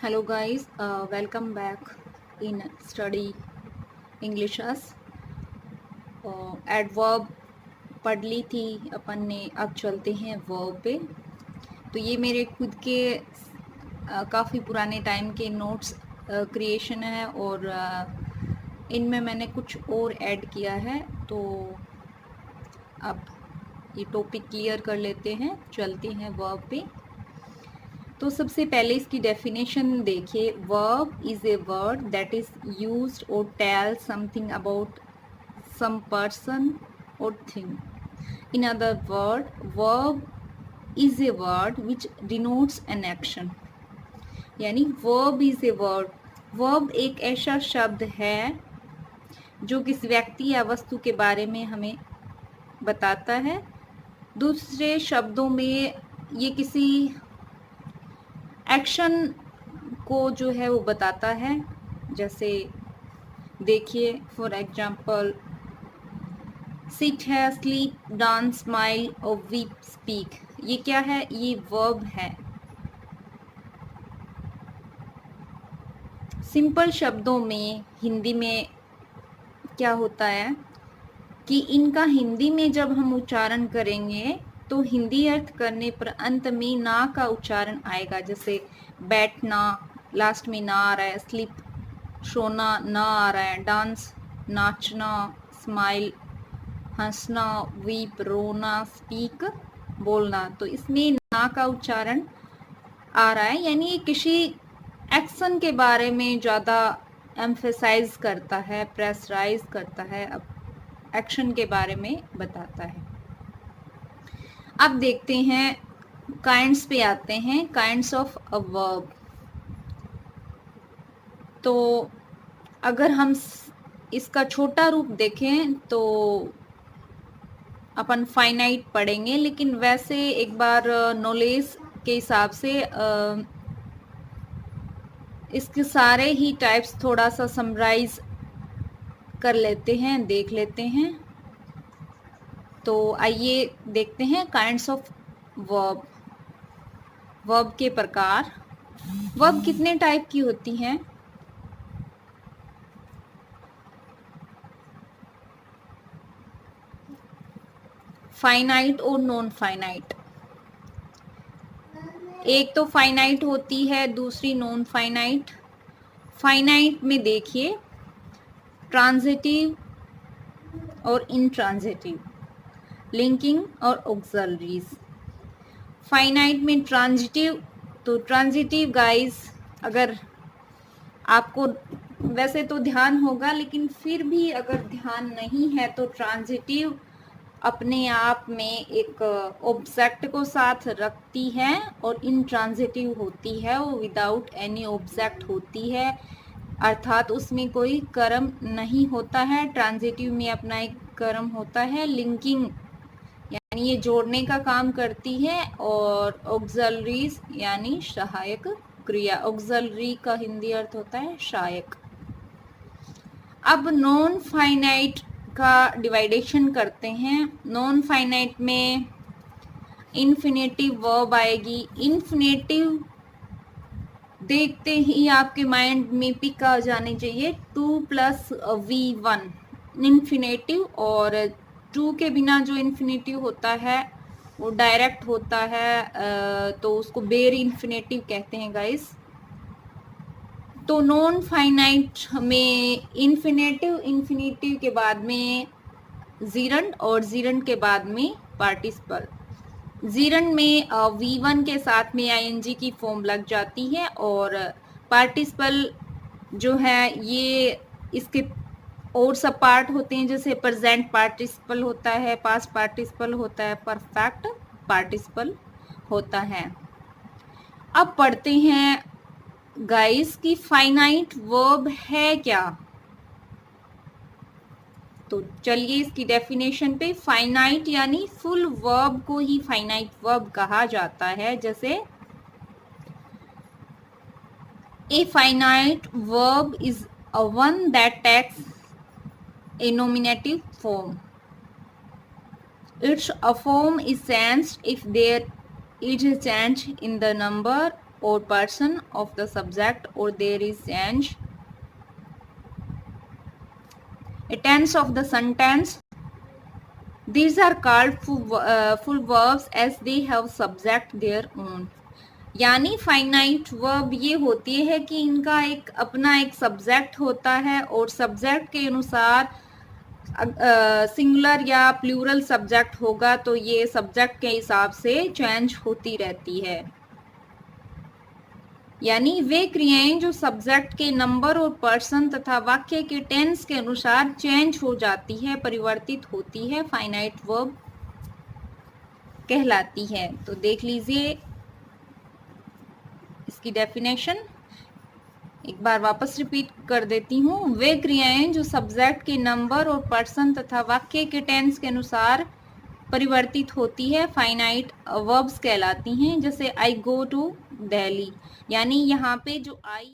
Hello guys, welcome back in study English as adverb पढ़ ली थी अपन ने। अब चलते हैं वर्ब पे। तो ये मेरे खुद के काफ़ी पुराने टाइम के नोट्स क्रिएशन है और इनमें मैंने कुछ और ऐड किया है। तो अब ये टॉपिक क्लियर कर लेते हैं, चलते हैं वर्ब पे। तो सबसे पहले इसकी डेफिनेशन देखिए। Verb is a word that is used or tell something about some person or thing. In other word, verb is a word which denotes an action. यानी verb is a word, verb एक ऐसा शब्द है जो किसी व्यक्ति या वस्तु के बारे में हमें बताता है। दूसरे शब्दों में ये किसी एक्शन को जो है वो बताता है। जैसे देखिए, फॉर एग्जाम्पल, सिट है, स्लीप, डांस, स्माइल और वीप, स्पीक। ये क्या है? ये वर्ब है। सिंपल शब्दों में हिंदी में क्या होता है कि इनका हिंदी में जब हम उच्चारण करेंगे तो हिंदी अर्थ करने पर अंत में ना का उच्चारण आएगा। जैसे बैठना, लास्ट में ना आ रहा है। स्लीप, सोना, ना आ रहा है। डांस, नाचना। स्माइल, हंसना। वीप, रोना। स्पीक, बोलना। तो इसमें ना का उच्चारण आ रहा है, यानी ये किसी एक्शन के बारे में ज़्यादा एम्फेसाइज करता है, प्रेशराइज करता है, अब एक्शन के बारे में बताता है। अब देखते हैं, काइंड्स पे आते हैं, काइंड्स ऑफ अ वर्ब। तो अगर हम इसका छोटा रूप देखें तो अपन फाइनाइट पढ़ेंगे, लेकिन वैसे एक बार नॉलेज के हिसाब से इसके सारे ही टाइप्स थोड़ा सा समराइज कर लेते हैं, देख लेते हैं। तो आइए देखते हैं काइंड्स ऑफ वर्ब। वर्ब के प्रकार। वर्ब कितने टाइप की होती हैं? फाइनाइट और नॉन फाइनाइट। एक तो फाइनाइट होती है, दूसरी नॉन फाइनाइट। फाइनाइट में देखिए ट्रांजिटिव और इंट्रांजिटिव, लिंकिंग और ऑक्सिलरीज। फाइनाइट में ट्रांजिटिव, तो ट्रांजिटिव गाइस अगर आपको वैसे तो ध्यान होगा, लेकिन फिर भी अगर ध्यान नहीं है तो ट्रांजिटिव अपने आप में एक ऑब्जेक्ट को साथ रखती है और इंट्रांजिटिव होती है वो विदाउट एनी ऑब्जेक्ट होती है, अर्थात उसमें कोई कर्म नहीं होता है। ट्रांजिटिव में अपना एक कर्म होता है, लिंकिंग, यानी ये जोड़ने का काम करती है। और ऑक्सिलरीज यानी सहायक क्रिया। ऑक्सिलरी का हिंदी अर्थ होता है सहायक। अब नॉन फाइनाइट का डिवाइडेशन करते हैं। नॉन फाइनाइट में इन्फिनेटिव वर्ब आएगी। इन्फिनेटिव देखते ही आपके माइंड में पिक आ जाने चाहिए 2 + V1 इन्फिनेटिव। और 2 के बिना जो इन्फिनेटिव होता है वो डायरेक्ट होता है, तो उसको बेर इन्फिनेटिव कहते हैं गाइस। तो नॉन फाइनाइट में इन्फिनेटिव के बाद में जीरंड और जीरंड के बाद में पार्टिसिपल। जीरंड में V1 के साथ में ING की फॉर्म लग जाती है और पार्टिसिपल जो है ये इसके और सब पार्ट होते हैं, जैसे प्रेजेंट पार्टिसिपल होता है, पास्ट पार्टिसिपल होता है, परफेक्ट पार्टिसिपल होता है। अब पढ़ते हैं गाइस की फाइनाइट वर्ब है क्या। तो चलिए इसकी डेफिनेशन पे। फाइनाइट यानी फुल वर्ब को ही फाइनाइट वर्ब कहा जाता है। जैसे a finite verb is a one that takes a nominative form. Its a form is changed if there is a change in the number or person of the subject or there is change. A tense of the sentence. These are called full verbs as they have subject their own. यानी finite verb ये होती है कि इनका एक अपना एक subject होता है और सब्जेक्ट के अनुसार सिंगुलर या प्लूरल सब्जेक्ट होगा तो ये सब्जेक्ट के हिसाब से चेंज होती रहती है। यानी वे क्रियाएं जो सब्जेक्ट के नंबर और पर्सन तथा वाक्य के टेंस के अनुसार चेंज हो जाती है, परिवर्तित होती है, फाइनाइट वर्ब कहलाती है। तो देख लीजिए इसकी डेफिनेशन एक बार वापस रिपीट कर देती हूँ। वे क्रियाएं जो सब्जेक्ट के नंबर और पर्सन तथा वाक्य के टेंस के अनुसार परिवर्तित होती है, फाइनाइट वर्ब्स कहलाती हैं। जैसे आई गो टू दिल्ली, यानी यहाँ पे जो आई